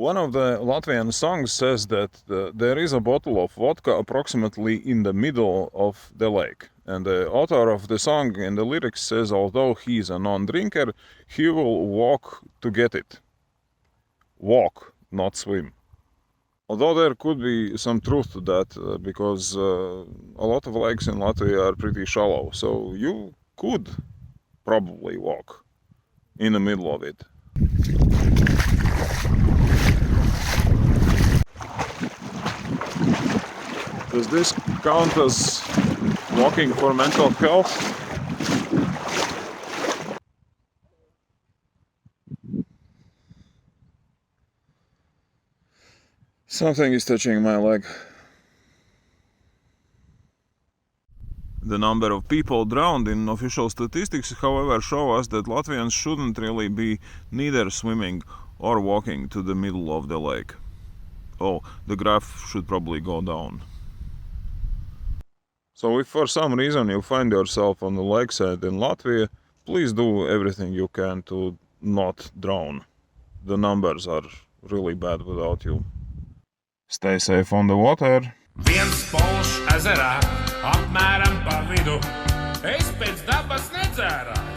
One of the Latvian songs says that there is a bottle of vodka approximately in the middle of the lake. And the author of the song in the lyrics says, although he is a non-drinker, he will walk to get it. Walk, not swim. Although there could be some truth to that, because a lot of lakes in Latvia are pretty shallow, so you could probably walk in the middle of it. Does this count as walking for mental health? Something is touching my leg. The number of people drowned in official statistics, however, show us that Latvians shouldn't really be neither swimming or walking to the middle of the lake. Oh, the graph should probably go down. So if for some reason you find yourself on the lakeside in Latvia, please do everything you can to not drown. The numbers are really bad without you. Stay safe on the water. Viens polšs ezerā, apmēram pa vidu. Es pēc dabas nedzērā.